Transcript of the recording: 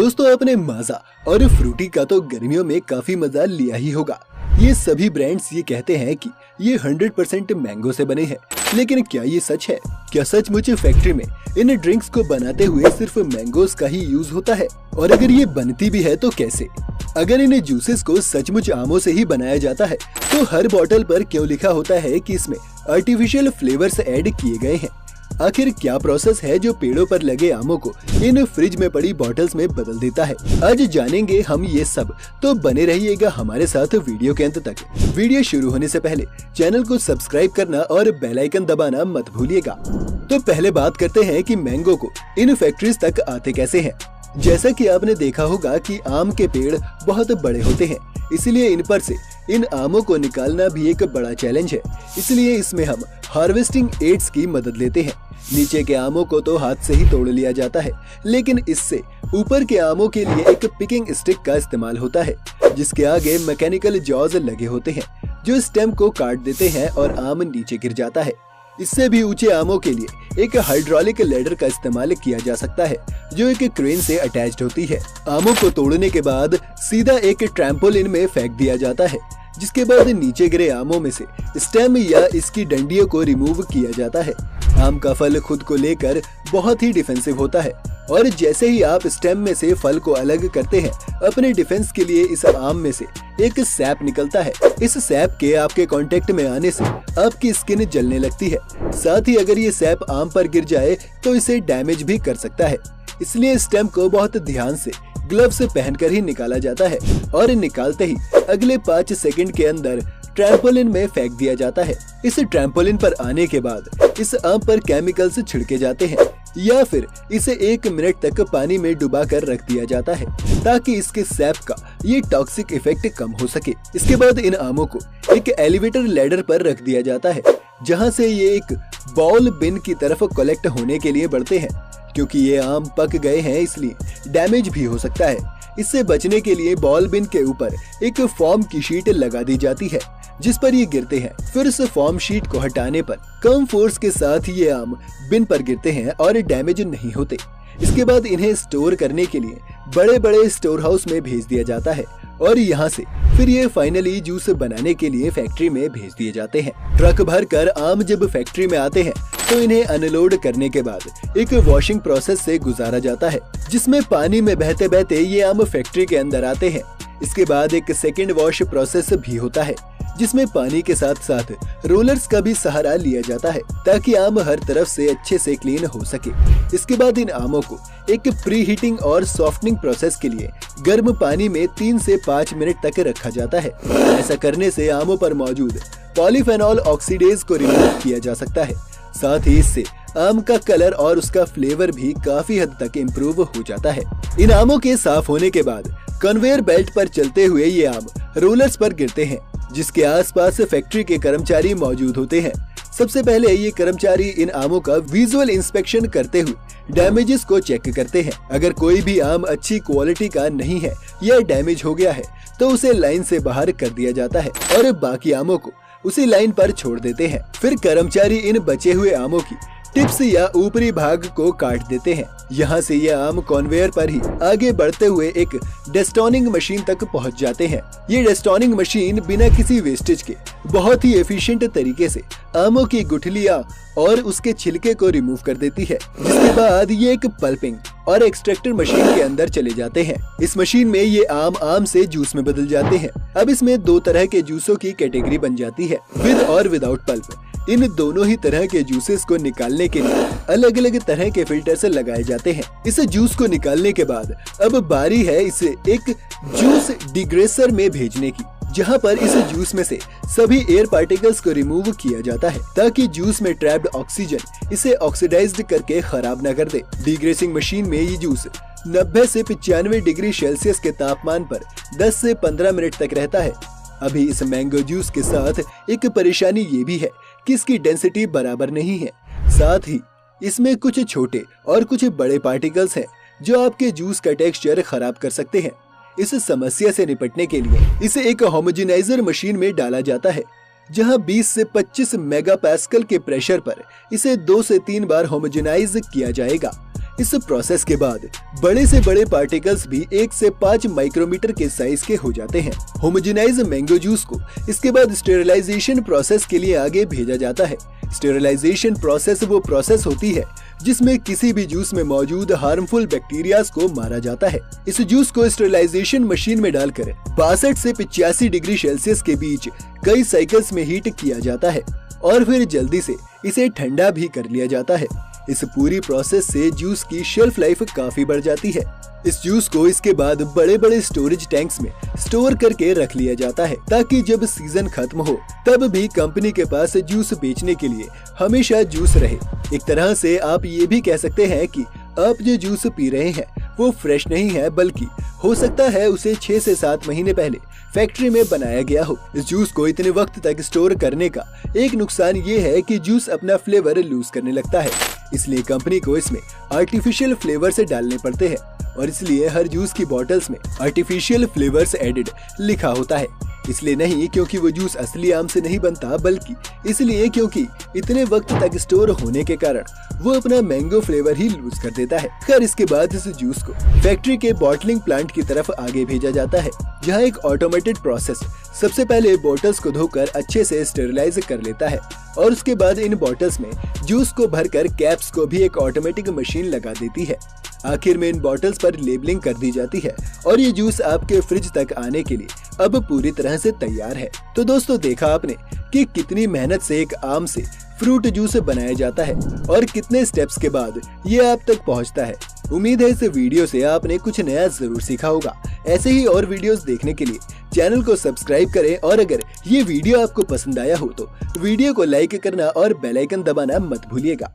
दोस्तों आपने माजा और फ्रूटी का तो गर्मियों में काफी मजा लिया ही होगा। ये सभी ब्रांड्स ये कहते हैं कि ये 100% मैंगो से बने हैं, लेकिन क्या ये सच है? क्या सचमुच फैक्ट्री में इन ड्रिंक्स को बनाते हुए सिर्फ मैंगोस का ही यूज होता है? और अगर ये बनती भी है तो कैसे? अगर इन जूसेस को सचमुच आमों से ही बनाया जाता है तो हर बोतल पर क्यों लिखा होता है कि इसमें आर्टिफिशियल फ्लेवर्स ऐड किए गए हैं? आखिर क्या प्रोसेस है जो पेड़ों पर लगे आमों को इन फ्रिज में पड़ी बॉटल्स में बदल देता है? आज जानेंगे हम ये सब, तो बने रहिएगा हमारे साथ वीडियो के अंत तक। वीडियो शुरू होने से पहले चैनल को सब्सक्राइब करना और बेल आइकन दबाना मत भूलिएगा। तो पहले बात करते हैं कि मैंगो को इन फैक्ट्रीज तक आते कैसे हैं। जैसा कि आपने देखा होगा कि आम के पेड़ बहुत बड़े होते हैं, इसलिए इन पर से इन आमों को निकालना भी एक बड़ा चैलेंज है। इसलिए इसमें हम हार्वेस्टिंग एड्स की मदद लेते हैं। नीचे के आमों को तो हाथ से ही तोड़ लिया जाता है, लेकिन इससे ऊपर के आमों के लिए एक पिकिंग स्टिक का इस्तेमाल होता है, जिसके आगे मैकेनिकल जॉज लगे होते हैं जो स्टेम को काट देते हैं और आम नीचे गिर जाता है। इससे भी ऊंचे आमों के लिए एक हाइड्रोलिक लेडर का इस्तेमाल किया जा सकता है, जो एक क्रेन से अटैच्ड होती है। आमों को तोड़ने के बाद सीधा एक ट्रैम्पोलिन में फेंक दिया जाता है, जिसके बाद नीचे गिरे आमों में से स्टेम या इसकी डंडियों को रिमूव किया जाता है। आम का फल खुद को लेकर बहुत ही डिफेंसिव होता है, और जैसे ही आप स्टेम में से फल को अलग करते हैं, अपने डिफेंस के लिए इस आम में से एक सैप निकलता है। इस सैप के आपके कांटेक्ट में आने से आपकी स्किन जलने लगती है। साथ ही अगर ये सैप आम पर गिर जाए तो इसे डैमेज भी कर सकता है। इसलिए स्टेम को बहुत ध्यान से ग्लव्स पहनकर ही निकाला जाता है, और निकालते ही अगले 5 सेकंड के अंदर ट्रैम्पोलिन में फेंक दिया जाता है। इस ट्रैम्पोलिन पर आने के बाद इस आम पर केमिकल्स छिड़के जाते हैं, या फिर इसे 1 मिनट तक पानी में डुबा कर रख दिया जाता है, ताकि इसके सैप का ये टॉक्सिक इफेक्ट कम हो सके। इसके बाद इन आमों को एक एलिवेटर लैडर पर रख दिया जाता है, जहाँ से ये एक बॉल बिन की तरफ कलेक्ट होने के लिए बढ़ते हैं। क्योंकि ये आम पक गए हैं, इसलिए डैमेज भी हो सकता है। इससे बचने के लिए बॉल बिन के ऊपर एक फोम की शीट लगा दी जाती है, जिस पर ये गिरते हैं। फिर इस फोम शीट को हटाने पर कम फोर्स के साथ ये आम बिन पर गिरते हैं और डैमेज नहीं होते। इसके बाद इन्हें स्टोर करने के लिए बड़े बड़े स्टोर हाउस में भेज दिया जाता है, और यहाँ से फिर ये फाइनली जूस बनाने के लिए फैक्ट्री में भेज दिए जाते हैं। ट्रक भर कर आम जब फैक्ट्री में आते हैं तो इन्हें अनलोड करने के बाद एक वॉशिंग प्रोसेस से गुजारा जाता है, जिसमें पानी में बहते बहते ये आम फैक्ट्री के अंदर आते हैं। इसके बाद एक सेकंड वॉश प्रोसेस भी होता है, जिसमें पानी के साथ साथ रोलर्स का भी सहारा लिया जाता है, ताकि आम हर तरफ से अच्छे से क्लीन हो सके। इसके बाद इन आमों को एक प्री हीटिंग और सॉफ्टनिंग प्रोसेस के लिए गर्म पानी में 3 से 5 मिनट तक रखा जाता है। ऐसा करने से आमों पर मौजूद पॉलीफेनॉल ऑक्सीडेज को रिमूव किया जा सकता है। साथ ही इससे आम का कलर और उसका फ्लेवर भी काफी हद तक इम्प्रूव हो जाता है। इन आमों के साफ होने के बाद कन्वेयर बेल्ट पर चलते हुए ये आम रोलर्स पर गिरते हैं, जिसके आसपास फैक्ट्री के कर्मचारी मौजूद होते हैं। सबसे पहले ये कर्मचारी इन आमों का विजुअल इंस्पेक्शन करते हुए डैमेजेस को चेक करते हैं। अगर कोई भी आम अच्छी क्वालिटी का नहीं है या डैमेज हो गया है तो उसे लाइन से बाहर कर दिया जाता है, और बाकी आमों को उसी लाइन पर छोड़ देते हैं। फिर कर्मचारी इन बचे हुए आमों की टिप्स या ऊपरी भाग को काट देते हैं। यहाँ से ये आम कन्वेयर पर ही आगे बढ़ते हुए एक डेस्टोनिंग मशीन तक पहुँच जाते हैं। ये डेस्टोनिंग मशीन बिना किसी वेस्टेज के बहुत ही एफिशिएंट तरीके से आमों की गुठलियाँ और उसके छिलके को रिमूव कर देती है। जिसके बाद ये एक पल्पिंग और एक्सट्रैक्टर मशीन के अंदर चले जाते हैं। इस मशीन में ये आम से जूस में बदल जाते हैं। अब इसमें 2 तरह के जूसों की कैटेगरी बन जाती है, विद और विदाउट पल्प। इन दोनों ही तरह के जूसेस को निकालने के लिए अलग अलग तरह के फिल्टर से लगाए जाते हैं। इस जूस को निकालने के बाद अब बारी है इसे एक जूस डिग्रेसर में भेजने की, जहां पर इस जूस में से सभी एयर पार्टिकल्स को रिमूव किया जाता है, ताकि जूस में ट्रैप्ड ऑक्सीजन इसे ऑक्सीडाइज्ड करके खराब न कर दे। डिग्रेसिंग मशीन में ये जूस 90 से 95 डिग्री सेल्सियस के तापमान पर 10 से 15 मिनट तक रहता है। अभी इस मैंगो जूस के साथ एक परेशानी ये भी है कि इसकी डेंसिटी बराबर नहीं है। साथ ही इसमें कुछ छोटे और कुछ बड़े पार्टिकल्स हैं, जो आपके जूस का टेक्सचर खराब कर सकते हैं। इस समस्या से निपटने के लिए इसे एक होमोजेनाइजर मशीन में डाला जाता है, जहां 20 से 25 मेगापास्कल के प्रेशर पर इसे 2 से 3 बार होमोजेनाइज किया जाएगा। इस प्रोसेस के बाद बड़े से बड़े पार्टिकल्स भी 1 से 5 माइक्रोमीटर के साइज के हो जाते हैं। होमोजेनाइज मैंगो जूस को इसके बाद स्टेरिलाइजेशन प्रोसेस के लिए आगे भेजा जाता है। स्टेरिलाइजेशन प्रोसेस वो प्रोसेस होती है जिसमें किसी भी जूस में मौजूद हार्मफुल बैक्टीरियाज को मारा जाता है। इस जूस को स्टेरिलाइजेशन मशीन में डालकर 62 से 85 डिग्री सेल्सियस के बीच कई साइकिल्स में हीट किया जाता है और फिर जल्दी से इसे ठंडा भी कर लिया जाता है। इस पूरी प्रोसेस से जूस की शेल्फ लाइफ काफी बढ़ जाती है। इस जूस को इसके बाद बड़े बड़े स्टोरेज टैंक्स में स्टोर करके रख लिया जाता है ताकि जब सीजन खत्म हो तब भी कंपनी के पास जूस बेचने के लिए हमेशा जूस रहे। एक तरह से आप ये भी कह सकते हैं कि आप जो जूस पी रहे हैं वो फ्रेश नहीं है, बल्कि हो सकता है उसे 6 से 7 महीने पहले फैक्ट्री में बनाया गया हो। इस जूस को इतने वक्त तक स्टोर करने का एक नुकसान ये है कि जूस अपना फ्लेवर लूज करने लगता है, इसलिए कंपनी को इसमें आर्टिफिशियल फ्लेवर्स डालने पड़ते हैं और इसलिए हर जूस की बॉटल्स में आर्टिफिशियल फ्लेवर्स एडेड लिखा होता है। इसलिए नहीं क्योंकि वो जूस असली आम से नहीं बनता, बल्कि इसलिए क्योंकि इतने वक्त तक स्टोर होने के कारण वो अपना मैंगो फ्लेवर ही लूज कर देता है। खैर इसके बाद इस जूस को फैक्ट्री के बॉटलिंग प्लांट की तरफ आगे भेजा जाता है, जहाँ एक ऑटोमेटेड प्रोसेस सबसे पहले बोतल्स को धोकर अच्छे से स्टेरिलाइज कर लेता है और उसके बाद इन बॉटल्स में जूस को भरकर कैप्स को भी एक ऑटोमेटिक मशीन लगा देती है। आखिर में इन बॉटल्स पर लेबलिंग कर दी जाती है और ये जूस आपके फ्रिज तक आने के लिए अब पूरी तरह से तैयार है। तो दोस्तों देखा आपने कि कितनी मेहनत से एक आम से फ्रूट जूस बनाया जाता है और कितने स्टेप्स के बाद ये आप तक पहुंचता है। उम्मीद है इस वीडियो से आपने कुछ नया जरूर सीखा होगा। ऐसे ही और वीडियोस देखने के लिए चैनल को सब्सक्राइब करें और अगर ये वीडियो आपको पसंद आया हो तो वीडियो को लाइक करना और बेल आइकन दबाना मत भूलिएगा।